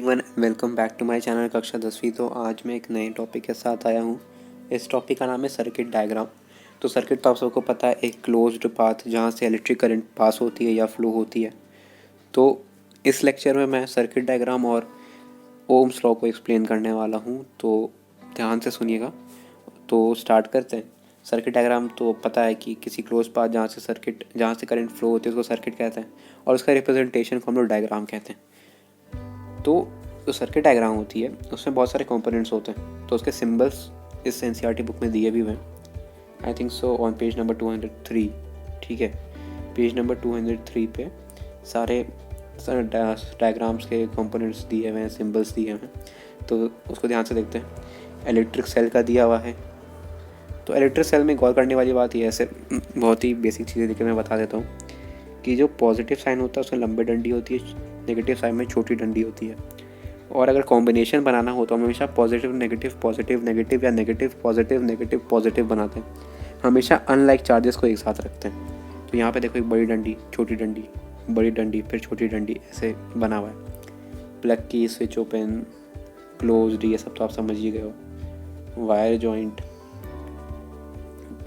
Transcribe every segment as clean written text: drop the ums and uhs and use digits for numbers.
Everyone, welcome back to my channel कक्षा 10वीं। तो आज मैं एक नए टॉपिक के साथ आया हूँ। इस टॉपिक का नाम है सर्किट डायग्राम। तो सर्किट तो आप सबको पता है, एक क्लोज्ड पाथ जहाँ से इलेक्ट्रिक करंट पास होती है या फ्लो होती है। तो इस लेक्चर में मैं सर्किट डायग्राम और ओम्स लॉ को एक्सप्लेन करने वाला हूँ, तो ध्यान से सुनिएगा। तो स्टार्ट करते हैं। सर्किट डायग्राम तो पता है कि किसी क्लोज पाथ जहाँ से करंट फ्लो होती है उसको सर्किट कहते हैं, और उसका रिप्रेजेंटेशन को हम लोग डायग्राम कहते हैं। तो जो सर्किट डायग्राम होती है उसमें बहुत सारे कंपोनेंट्स होते हैं, तो उसके सिंबल्स इस एनसीईआरटी बुक में दिए भी हुए हैं। I think so on page number 203। ठीक है, पेज नंबर 203 पे सारे डायग्राम्स के कंपोनेंट्स दिए हुए हैं, सिंबल्स दिए हुए हैं। तो उसको ध्यान से देखते हैं। इलेक्ट्रिक सेल का दिया हुआ है। तो इलेक्ट्रिक सेल में गौर करने वाली बात ये ऐसे बहुत ही बेसिक चीज़ें देखकर मैं बता देता हूँ कि जो पॉजिटिव साइन होता है उसमें लंबी डंडी होती है, नेगेटिव साइन में छोटी डंडी होती है। और अगर कॉम्बिनेशन बनाना हो तो हम हमेशा पॉजिटिव नेगेटिव नेगेटिव या नेगेटिव पॉजिटिव बनाते हैं। हमेशा अनलाइक चार्जेस को एक साथ रखते हैं। तो यहाँ पे देखो, एक बड़ी डंडी, छोटी डंडी, बड़ी डंडी, फिर छोटी डंडी, ऐसे बना हुआ है। प्लग की, स्विच ओपन, क्लोज्ड, ये सब तो आप समझ ही गए हो। Wire joint,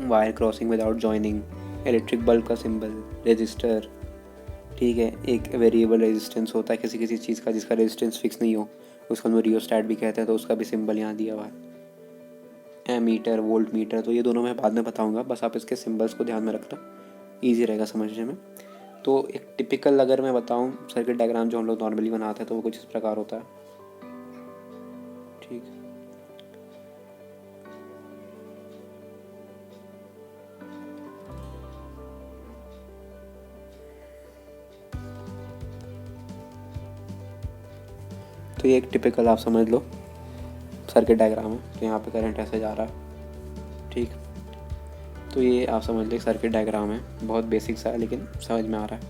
wire crossing without joining, electric bulb का सिंबल, रेजिस्टर। ठीक है, एक वेरिएबल रेजिस्टेंस होता है किसी किसी चीज़ का जिसका रेजिस्टेंस फिक्स नहीं हो, उसको हम रियोस्टैट भी कहते हैं, तो उसका भी सिंबल यहाँ दिया हुआ है। एमीटर, वोल्ट मीटर, तो ये दोनों मैं बाद में बताऊंगा, बस आप इसके सिंबल्स को ध्यान में रखना, ईजी रहेगा समझने में। तो एक टिपिकल अगर मैं बताऊं सर्किट डायग्राम जो हम लोग नॉर्मली बनाते हैं तो वो कुछ इस प्रकार होता है। ठीक, तो ये एक टिपिकल आप समझ लो सर्किट डायग्राम है। तो यहाँ पे करंट ऐसे जा रहा है। ठीक, तो ये आप समझ लो सर्किट डायग्राम है, बहुत बेसिक सा है लेकिन समझ में आ रहा है।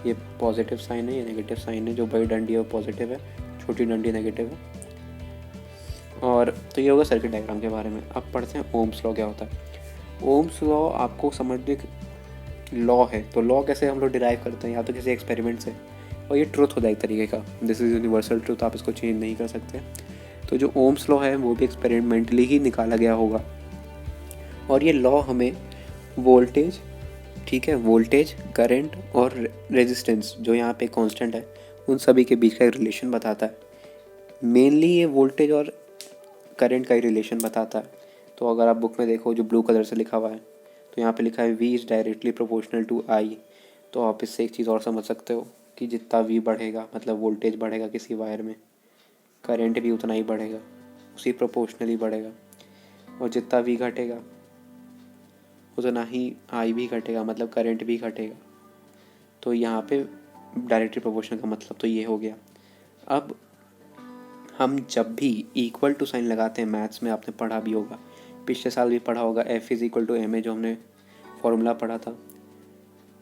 ये पॉजिटिव साइन है, ये नेगेटिव साइन है। जो बड़ी डंडी है वो पॉजिटिव है, छोटी डंडी नेगेटिव है। और तो ये होगा सर्किट डायग्राम के बारे में। अब पढ़ते हैं ओम्स लॉ क्या होता है। ओम्स लॉ आपको समझने लॉ है, तो लॉ कैसे हम लोग डिराइव करते हैं, या तो किसी एक्सपेरिमेंट से, और ये ट्रुथ होता है एक तरीके का। दिस इज़ यूनिवर्सल ट्रुथ, आप इसको चेंज नहीं कर सकते। तो जो ओम्स लॉ है वो भी एक्सपेरिमेंटली ही निकाला गया होगा। और ये लॉ हमें वोल्टेज, ठीक है, वोल्टेज, करंट और रेजिस्टेंस जो यहाँ पे कांस्टेंट है उन सभी के बीच का एक रिलेशन बताता है। मेनली ये वोल्टेज और करंट का ही रिलेशन बताता है। तो अगर आप बुक में देखो जो ब्लू कलर से लिखा हुआ है, तो यहाँ पे लिखा है V is directly proportional to I। तो आप इससे एक चीज़ और समझ सकते हो कि जितना V बढ़ेगा, मतलब वोल्टेज बढ़ेगा किसी वायर में, करंट भी उतना ही बढ़ेगा, उसी प्रोपोर्शनली बढ़ेगा। और जितना V घटेगा उतना ही I भी घटेगा, मतलब करंट भी घटेगा। तो यहाँ पे डायरेक्टली प्रोपोर्शनल का मतलब तो ये हो गया। अब हम जब भी इक्वल टू साइन लगाते हैं, मैथ्स में आपने पढ़ा भी होगा, पिछले साल भी पढ़ा होगा, F is equal to ma जो हमने फॉर्मूला पढ़ा था।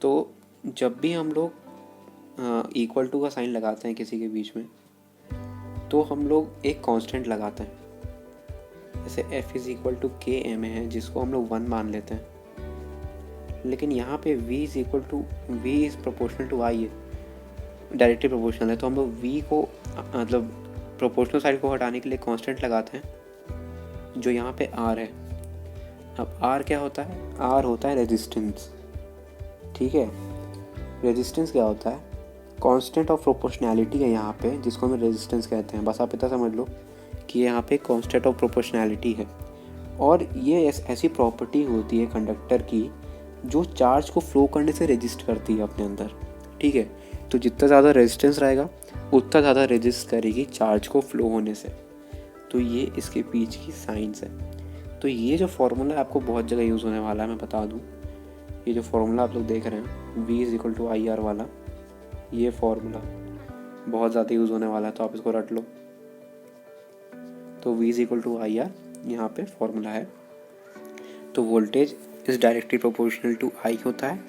तो जब भी हम लोग इक्वल टू का साइन लगाते हैं किसी के बीच में, तो हम लोग एक कांस्टेंट लगाते हैं। जैसे F इज़ इक्वल टू के ma है, जिसको हम लोग 1 मान लेते हैं। लेकिन यहाँ पे V is equal to V is proportional to I है, डायरेक्टली प्रोपोर्शनल है। तो हम लोग V को, मतलब प्रोपोर्शनल साइड को हटाने के लिए कांस्टेंट लगाते हैं जो यहाँ पे R है। अब R क्या होता है? R होता है रेजिस्टेंस। ठीक है, रेजिस्टेंस क्या होता है? कांस्टेंट ऑफ प्रोपोर्शनैलिटी है यहाँ पे, जिसको हम रेजिस्टेंस कहते हैं। बस आप इतना समझ लो कि यहाँ पे कांस्टेंट ऑफ प्रोपोर्शनैलिटी है। और ये ऐसी प्रॉपर्टी होती है कंडक्टर की जो चार्ज को फ्लो करने से रेजिस्ट करती है अपने अंदर। ठीक है, तो जितना ज़्यादा रेजिस्टेंस रहेगा उतना ज़्यादा रेजिस्ट करेगी चार्ज को फ्लो होने से। तो ये इसके पीछे की साइंस है। तो ये जो फार्मूला आपको बहुत जगह यूज़ होने वाला है, मैं बता दूं, ये जो फार्मूला आप लोग देख रहे हैं V is equal to IR वाला, ये फार्मूला बहुत ज़्यादा यूज़ होने वाला है, तो आप इसको रट लो। तो V is equal to IR यहाँ पे फार्मूला है। तो voltage is directly proportional to I होता है।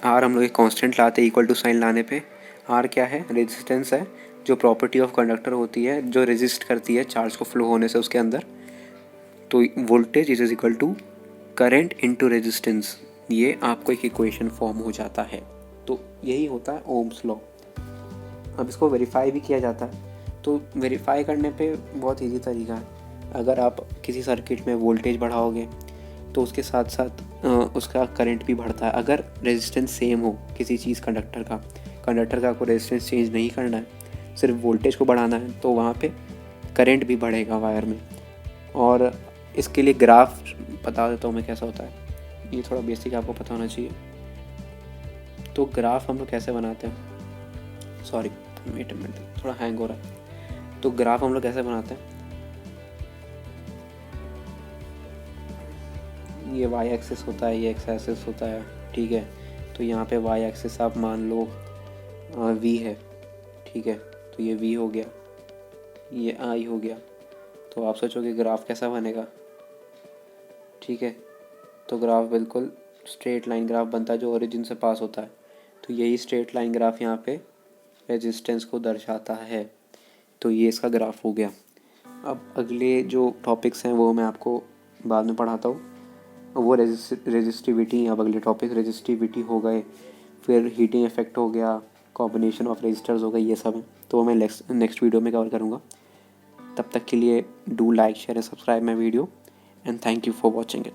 R हम लोग एक कांस्टेंट लाते हैं इक्वल टू साइन लाने पे। R क्या है? रेजिस्टेंस है, जो प्रॉपर्टी ऑफ कंडक्टर होती है, जो रेजिस्ट करती है चार्ज को फ्लो होने से उसके अंदर। तो voltage is equal to current into resistance, ये आपको एक इक्वेशन फॉर्म हो जाता है। तो यही होता है ओम्स लॉ। अब इसको वेरीफाई भी किया जाता है। तो वेरीफाई करने पे बहुत इजी तरीका है। अगर आप किसी सर्किट में वोल्टेज बढ़ाओगे तो उसके साथ साथ उसका करंट भी बढ़ता है। अगर रेजिस्टेंस सेम हो किसी चीज़ कंडक्टर का आपको रेजिस्टेंस चेंज नहीं करना है, सिर्फ वोल्टेज को बढ़ाना है, तो वहाँ पे करंट भी बढ़ेगा वायर में। और इसके लिए ग्राफ बता देता हूँ मैं कैसा होता है, ये थोड़ा बेसिक आपको पता होना चाहिए। तो ग्राफ हम लोग कैसे बनाते हैं, सॉरी वेट अ मिनट, थोड़ा हैंग हो रहा है। तो ग्राफ हम लोग कैसे बनाते हैं, ये वाई एक्सिस होता है, ये एक्स एक्सिस होता है, ठीक है। तो यहाँ पे वाई एक्सिस आप मान लो वी है, ठीक है। तो ये वी हो गया, ये आई हो गया। तो आप सोचोगे ग्राफ कैसा बनेगा, ठीक है। तो ग्राफ बिल्कुल स्ट्रेट लाइन ग्राफ बनता है जो ओरिजिन से पास होता है। तो यही स्ट्रेट लाइन ग्राफ यहाँ पे रेजिस्टेंस को दर्शाता है। तो ये इसका ग्राफ हो गया। अब अगले जो टॉपिक्स हैं वो मैं आपको बाद में पढ़ाता हूँ। वो रेजिस्टिविटी, अब अगले टॉपिक रेजिस्टिविटी हो गए, फिर हीटिंग इफेक्ट हो गया, कॉम्बिनेशन ऑफ रेजिस्टर्स हो गए, ये सब है। तो मैं नेक्स्ट वीडियो में कवर करूँगा। तब तक के लिए do like share and subscribe my video and thank you for watching it.